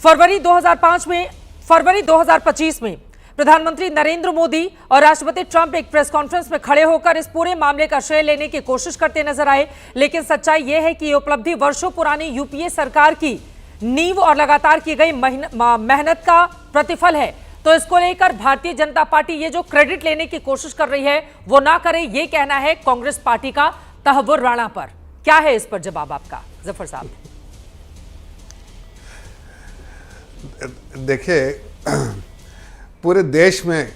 फरवरी 2025 में प्रधानमंत्री नरेंद्र मोदी और राष्ट्रपति ट्रंप एक प्रेस कॉन्फ्रेंस में खड़े होकर इस पूरे मामले का श्रेय लेने की कोशिश करते नजर आए। लेकिन सच्चाई यह है कि ये उपलब्धि वर्षों पुरानी यूपीए सरकार की नींव और लगातार की गई मेहनत का प्रतिफल है। तो इसको लेकर भारतीय जनता पार्टी ये जो क्रेडिट लेने की कोशिश कर रही है वो ना करे, ये कहना है कांग्रेस पार्टी का तहव्वुर राणा पर। क्या है इस पर जवाब आपका जफर साहब? देखिए, पूरे देश में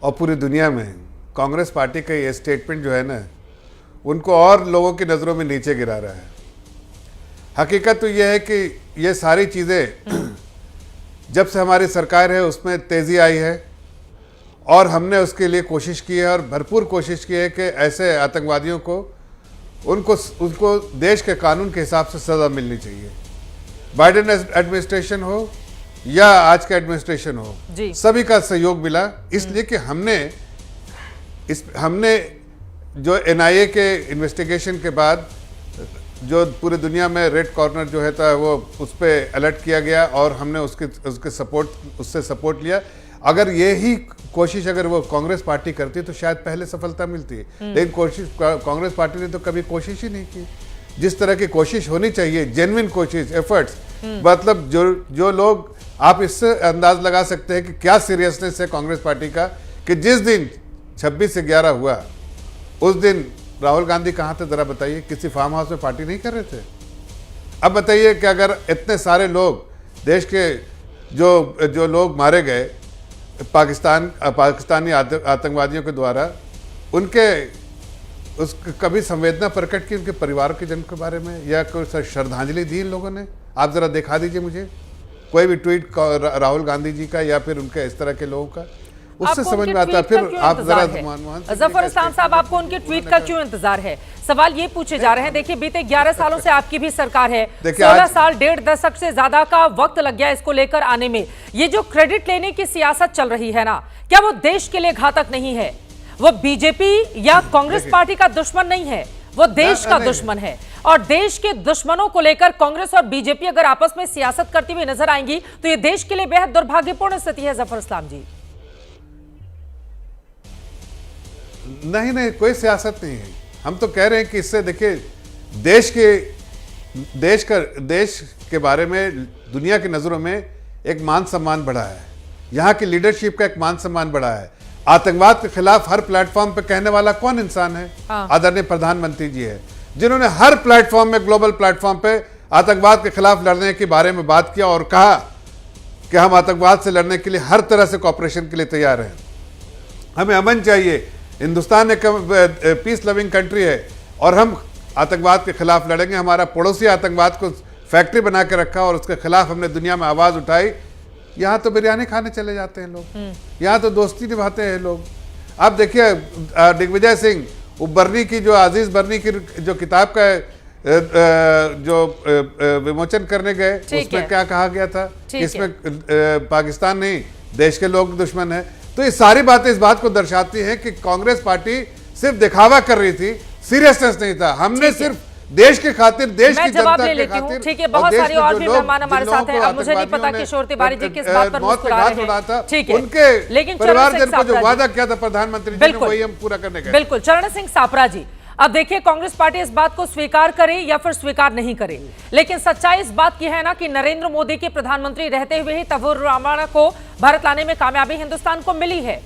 और पूरी दुनिया में कांग्रेस पार्टी का ये स्टेटमेंट जो है ना, उनको और लोगों की नज़रों में नीचे गिरा रहा है। हकीकत तो ये है कि ये सारी चीज़ें जब से हमारी सरकार है उसमें तेज़ी आई है और हमने उसके लिए कोशिश की है और भरपूर कोशिश की है कि ऐसे आतंकवादियों को उनको देश के कानून के हिसाब से सज़ा मिलनी चाहिए। बाइडेन एडमिनिस्ट्रेशन हो या आज का एडमिनिस्ट्रेशन हो, सभी का सहयोग मिला, इसलिए कि हमने जो एनआईए के इन्वेस्टिगेशन के बाद जो पूरी दुनिया में रेड कॉर्नर जो है था वो उस पर अलर्ट किया गया और हमने उससे सपोर्ट लिया। अगर यही कोशिश अगर वो कांग्रेस पार्टी करती तो शायद पहले सफलता मिलती, लेकिन कांग्रेस पार्टी ने तो कभी कोशिश ही नहीं की। जिस तरह की कोशिश होनी चाहिए, जेन्युइन कोशिश, एफर्ट्स, मतलब जो लोग, आप इससे अंदाज लगा सकते हैं कि क्या सीरियसनेस है कांग्रेस पार्टी का कि जिस दिन 26 से 11 हुआ उस दिन राहुल गांधी कहाँ थे जरा बताइए? किसी फार्म हाउस में पार्टी नहीं कर रहे थे। अब बताइए कि अगर इतने सारे लोग देश के जो लोग मारे गए पाकिस्तानी आतंकवादियों के द्वारा, कभी संवेदना प्रकट की उनके परिवार के जन के बारे में या कोई श्रद्धांजलि दी इन लोगों ने? आप जरा दिखा दीजिए मुझे कोई भी ट्वीट राहुल गांधी जी का या फिर उनके इस तरह के लोगों का, उससे समझ में आता है। फिर आप जरा जफर इस्लाम साहब, आपको उनके ट्वीट का क्यों इंतजार है? सवाल ये पूछे जा रहे हैं। देखिए, बीते 11 सालों से आपकी भी सरकार है, 16 साल, 1.5 दशक से ज्यादा का वक्त लग गया इसको लेकर आने में। ये जो क्रेडिट लेने की सियासत चल रही है ना, क्या वो देश के लिए घातक नहीं है? वो बीजेपी या कांग्रेस पार्टी का दुश्मन नहीं है, वो देश का दुश्मन है। और देश के दुश्मनों को लेकर कांग्रेस और बीजेपी अगर आपस में सियासत करती हुई नजर आएंगी तो ये देश के लिए बेहद दुर्भाग्यपूर्ण स्थिति है। जफर इस्लाम जी, नहीं, कोई सियासत नहीं है। हम तो कह रहे हैं कि इससे देखिए देश के बारे में दुनिया की नजरों में एक मान सम्मान बढ़ा है, यहाँ की लीडरशिप का एक मान सम्मान बढ़ा है। आतंकवाद के खिलाफ हर प्लेटफॉर्म पे कहने वाला कौन इंसान है? आदरणीय प्रधानमंत्री जी है, जिन्होंने हर प्लेटफॉर्म में, ग्लोबल प्लेटफॉर्म पे आतंकवाद के खिलाफ लड़ने के बारे में बात किया और कहा कि हम आतंकवाद से लड़ने के लिए हर तरह से कॉपरेशन के लिए तैयार हैं। हमें अमन चाहिए, हिंदुस्तान एक पीस लविंग कंट्री है और हम आतंकवाद के खिलाफ लड़ेंगे। हमारा पड़ोसी आतंकवाद को फैक्ट्री बना के रखा और उसके खिलाफ हमने दुनिया में आवाज उठाई। यहाँ तो बिरयानी खाने चले जाते हैं लोग, यहाँ तो दोस्ती निभाते हैं लोग। आप देखिए दिग्विजय सिंह, वो बर्नी की जो अजीज बर्नी की जो किताब का जो विमोचन करने गए, उसमें क्या कहा गया था? इसमें पाकिस्तान नहीं, देश के लोग दुश्मन है। तो ये सारी बातें इस बात को दर्शाती हैं कि कांग्रेस पार्टी सिर्फ दिखावा कर रही थी, सीरियसनेस नहीं था। हमने सिर्फ देश के खातिर, देश की जनता के खातिर, ठीक है, बहुत सारे और भी मेहमान हमारे साथ हैं। अब मुझे नहीं पता किशोर तिवारी जी किस बात पर मुस्कुरा रहे हैं, ठीक है, उनके लेकिन परिवारजन को जो वादा किया था प्रधानमंत्री जी ने, वही हम पूरा करने गए। बिल्कुल। चरण सिंह सापरा जी, अब देखिए, कांग्रेस पार्टी इस बात को स्वीकार करे या फिर स्वीकार नहीं करे, लेकिन सच्चाई इस बात की है ना कि नरेंद्र मोदी के प्रधानमंत्री रहते हुए ही तहव्वुर राणा को भारत लाने में कामयाबी हिंदुस्तान को मिली है।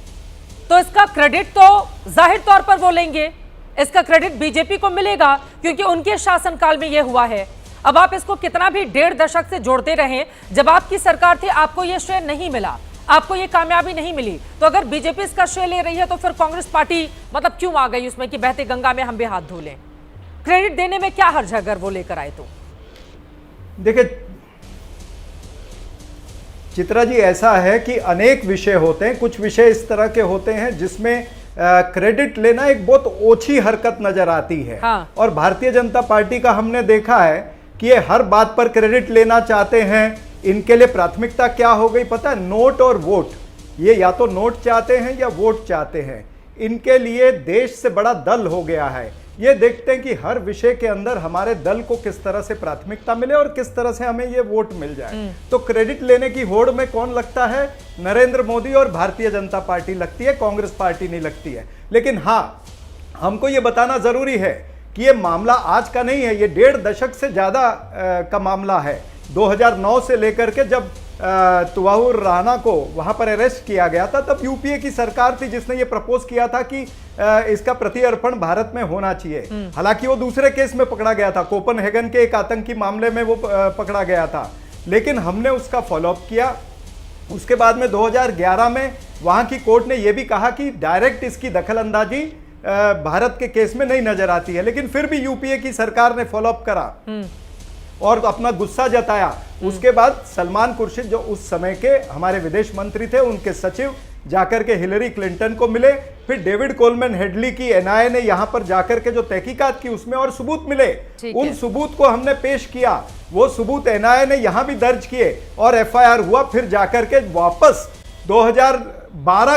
तो इसका क्रेडिट तो जाहिर तौर पर वो लेंगे, इसका क्रेडिट बीजेपी को मिलेगा क्योंकि उनके शासनकाल में यह हुआ है। अब आप इसको कितना भी 1.5 दशक से जोड़ते रहें, जब आपकी सरकार थी आपको यह श्रेय नहीं मिला, आपको ये कामयाबी नहीं मिली। तो अगर बीजेपी इसका श्रेय ले रही है तो फिर कांग्रेस पार्टी मतलब क्यों आ गई उसमें कि बहते गंगा में हम भी हाथ धो लें? क्रेडिट देने में क्या हर्ज है अगर वो लेकर आए तो? देखिए चित्रा जी, ऐसा है कि अनेक विषय होते हैं, कुछ विषय इस तरह के होते हैं जिसमें क्रेडिट लेना एक बहुत ओछी हरकत नजर आती है। और भारतीय जनता पार्टी का हमने देखा है कि ये हर बात पर क्रेडिट लेना चाहते हैं। इनके लिए प्राथमिकता क्या हो गई पता है? नोट और वोट। ये या तो नोट चाहते हैं या वोट चाहते हैं। इनके लिए देश से बड़ा दल हो गया है। ये देखते हैं कि हर विषय के अंदर हमारे दल को किस तरह से प्राथमिकता मिले और किस तरह से हमें ये वोट मिल जाए। तो क्रेडिट लेने की होड़ में कौन लगता है? नरेंद्र मोदी और भारतीय जनता पार्टी लगती है, कांग्रेस पार्टी नहीं लगती है। लेकिन हाँ, हमको ये बताना जरूरी है कि ये मामला आज का नहीं है, ये 1.5 दशक से ज्यादा का मामला है। 2009 से लेकर के जब तुवाहुर राणा को वहां पर अरेस्ट किया गया था, तब यूपीए की सरकार थी जिसने ये प्रपोज किया था कि इसका प्रत्यर्पण भारत में होना चाहिए। हालांकि वो दूसरे केस में पकड़ा गया था, कोपनहेगन के एक आतंकी मामले में वो पकड़ा गया था, लेकिन हमने उसका फॉलोअप किया। उसके बाद में 2011 में वहां की कोर्ट ने यह भी कहा कि डायरेक्ट इसकी दखलंदाजी भारत के केस में नहीं नजर आती है, लेकिन फिर भी यूपीए की सरकार ने फॉलोअप करा और अपना गुस्सा जताया। उसके बाद सलमान खुर्शीद, जो उस समय के हमारे विदेश मंत्री थे, उनके सचिव जाकर के हिलरी क्लिंटन को मिले। फिर डेविड कोलमैन हेडली की एनआईए ने यहां पर जाकर के जो तहकीकात की, उसमें और सबूत मिले, उन सबूत को हमने पेश किया। वो सबूत एनआईए ने यहां भी दर्ज किए और एफआईआर हुआ। फिर जाकर के वापस 2012